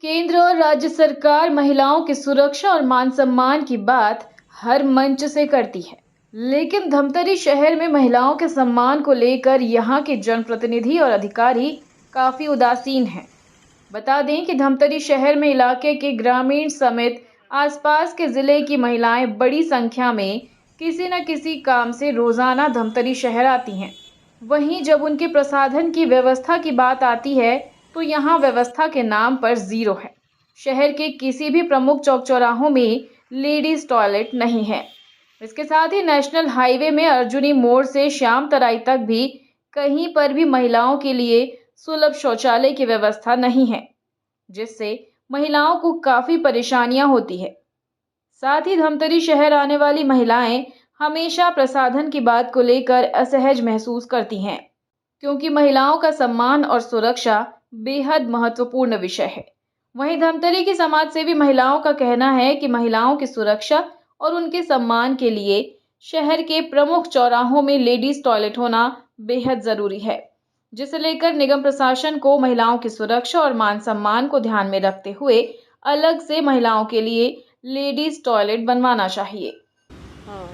केंद्र और राज्य सरकार महिलाओं की सुरक्षा और मान सम्मान की बात हर मंच से करती है, लेकिन धमतरी शहर में महिलाओं के सम्मान को लेकर यहां के जनप्रतिनिधि और अधिकारी काफी उदासीन हैं। बता दें कि धमतरी शहर में इलाके के ग्रामीण समेत आसपास के जिले की महिलाएं बड़ी संख्या में किसी न किसी काम से रोजाना धमतरी शहर आती हैं। वहीं जब उनके प्रसाधन की व्यवस्था की बात आती है, तो यहाँ व्यवस्था के नाम पर जीरो है। शहर के किसी भी प्रमुख चौक चौराहों में लेडीज टॉयलेट नहीं है। इसके साथ ही नेशनल हाईवे में अर्जुनी मोड़ से श्याम तराई तक भी कहीं पर भी महिलाओं के लिए सुलभ शौचालय की व्यवस्था नहीं है, जिससे महिलाओं को काफी परेशानियां होती है। साथ ही धमतरी शहर आने वाली महिलाएं हमेशा प्रसाधन की बात को लेकर असहज महसूस करती हैं, क्योंकि महिलाओं का सम्मान और सुरक्षा बेहद महत्वपूर्ण विषय है। वहीं धमतरी की समाजसेवी महिलाओं का कहना है कि महिलाओं की सुरक्षा और उनके सम्मान के लिए शहर के प्रमुख चौराहों में लेडीज टॉयलेट होना बेहद जरूरी है, जिसे लेकर निगम प्रशासन को महिलाओं की सुरक्षा और मान सम्मान को ध्यान में रखते हुए अलग से महिलाओं के लिए लेडीज टॉयलेट बनवाना चाहिए। हाँ,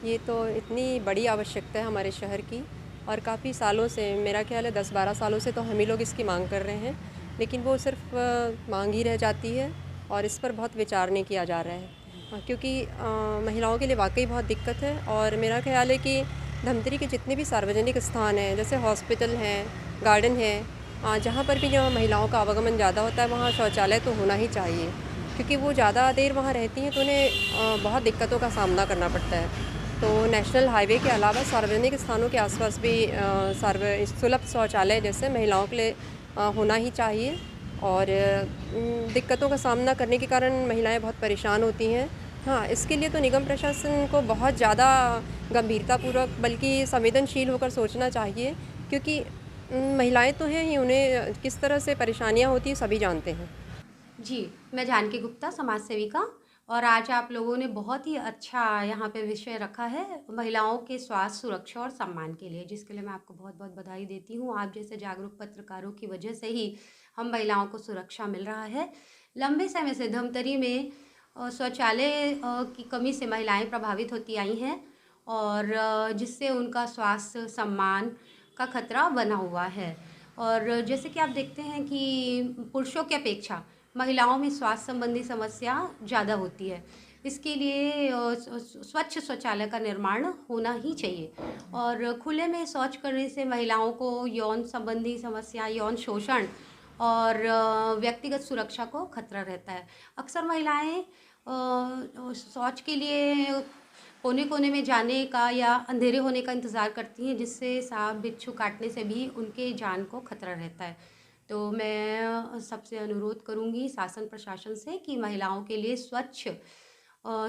ये तो इतनी बड़ी आवश्यकता है हमारे शहर की और काफ़ी सालों से, मेरा ख्याल है 10-12 सालों से तो हम ही लोग इसकी मांग कर रहे हैं, लेकिन वो सिर्फ मांग ही रह जाती है और इस पर बहुत विचार नहीं किया जा रहा है। क्योंकि महिलाओं के लिए वाकई बहुत दिक्कत है और मेरा ख्याल है कि धमतरी के जितने भी सार्वजनिक स्थान हैं, जैसे हॉस्पिटल हैं, गार्डन हैं, जहाँ पर भी जो महिलाओं का आवागमन ज़्यादा होता है वहाँ शौचालय तो होना ही चाहिए, क्योंकि वो ज़्यादा देर वहाँ रहती हैं तो उन्हें बहुत दिक्कतों का सामना करना पड़ता है। तो नेशनल हाईवे के अलावा सार्वजनिक स्थानों के आसपास भी सुलभ शौचालय जैसे महिलाओं के लिए होना ही चाहिए और दिक्कतों का सामना करने के कारण महिलाएं बहुत परेशान होती हैं। हाँ, इसके लिए तो निगम प्रशासन को बहुत ज़्यादा गंभीरतापूर्वक बल्कि संवेदनशील होकर सोचना चाहिए, क्योंकि महिलाएं तो हैं ही, उन्हें किस तरह से परेशानियां होती हैं सभी जानते हैं। जी, मैं जानकी गुप्ता, समाज सेविका, और आज आप लोगों ने बहुत ही अच्छा यहाँ पे विषय रखा है महिलाओं के स्वास्थ्य, सुरक्षा और सम्मान के लिए, जिसके लिए मैं आपको बहुत बहुत बधाई देती हूँ। आप जैसे जागरूक पत्रकारों की वजह से ही हम महिलाओं को सुरक्षा मिल रहा है। लंबे समय से धमतरी में शौचालय की कमी से महिलाएं प्रभावित होती आई हैं और जिससे उनका स्वास्थ्य, सम्मान का खतरा बना हुआ है। और जैसे कि आप देखते हैं कि पुरुषों की अपेक्षा महिलाओं में स्वास्थ्य संबंधी समस्या ज़्यादा होती है। इसके लिए स्वच्छ शौचालय का निर्माण होना ही चाहिए और खुले में शौच करने से महिलाओं को यौन संबंधी समस्या, यौन शोषण और व्यक्तिगत सुरक्षा को खतरा रहता है। अक्सर महिलाएं शौच के लिए कोने कोने में जाने का या अंधेरे होने का इंतज़ार करती हैं, जिससे सांप बिच्छू काटने से भी उनके जान को खतरा रहता है। तो मैं सबसे अनुरोध करूंगी शासन प्रशासन से कि महिलाओं के लिए स्वच्छ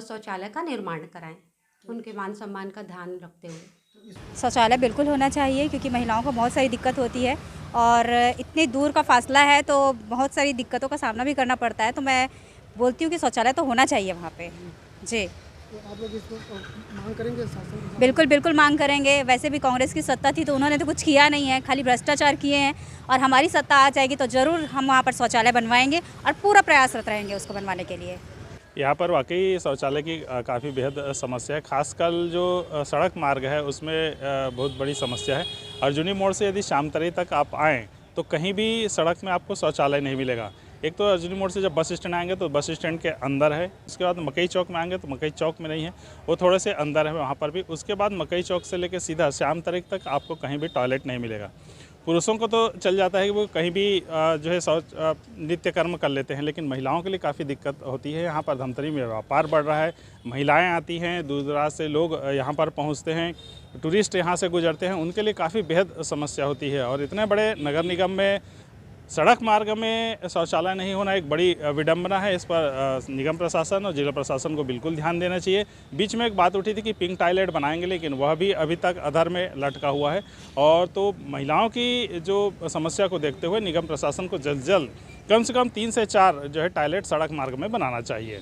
शौचालय का निर्माण कराएं, उनके मान सम्मान का ध्यान रखते हुए। शौचालय बिल्कुल होना चाहिए, क्योंकि महिलाओं को बहुत सारी दिक्कत होती है और इतने दूर का फासला है तो बहुत सारी दिक्कतों का सामना भी करना पड़ता है। तो मैं बोलती हूँ कि शौचालय तो होना चाहिए वहाँ पे। जी, तो आप लोग इसको मांग करेंगे शासन? बिल्कुल बिल्कुल मांग करेंगे। वैसे भी कांग्रेस की सत्ता थी तो उन्होंने तो कुछ किया नहीं है, खाली भ्रष्टाचार किए हैं। और हमारी सत्ता आ जाएगी तो ज़रूर हम वहाँ पर शौचालय बनवाएंगे और पूरा प्रयासरत रहेंगे उसको बनवाने के लिए। यहाँ पर वाकई शौचालय की काफ़ी बेहद समस्या है। खासकर जो सड़क मार्ग है उसमें बहुत बड़ी समस्या है। अर्जुनी मोड़ से यदि श्याम तराई तक आप आएँ तो कहीं भी सड़क में आपको शौचालय नहीं मिलेगा। एक तो अर्जुनी मोड़ से जब बस स्टैंड आएंगे तो बस स्टैंड के अंदर है, उसके बाद मकई चौक में आएंगे तो मकई चौक में नहीं है, वो थोड़े से अंदर है वहाँ पर भी। उसके बाद मकई चौक से लेकर सीधा श्याम तराई तक आपको कहीं भी टॉयलेट नहीं मिलेगा। पुरुषों को तो चल जाता है कि वो कहीं भी जो है शौच नित्य कर्म कर लेते हैं, लेकिन महिलाओं के लिए काफ़ी दिक्कत होती है। यहाँ पर धमतरी में व्यापार बढ़ रहा है, महिलाएं आती हैं, दूर दराज से लोग यहाँ पर पहुँचते हैं, टूरिस्ट यहाँ से गुजरते हैं, उनके लिए काफ़ी बेहद समस्या होती है। और इतने बड़े नगर निगम में सड़क मार्ग में शौचालय नहीं होना एक बड़ी विडंबना है। इस पर निगम प्रशासन और जिला प्रशासन को बिल्कुल ध्यान देना चाहिए। बीच में एक बात उठी थी कि पिंक टॉयलेट बनाएंगे, लेकिन वह भी अभी तक अधर में लटका हुआ है। और तो महिलाओं की जो समस्या को देखते हुए निगम प्रशासन को जल्द कम से कम 3 से 4 जो है टॉयलेट सड़क मार्ग में बनाना चाहिए।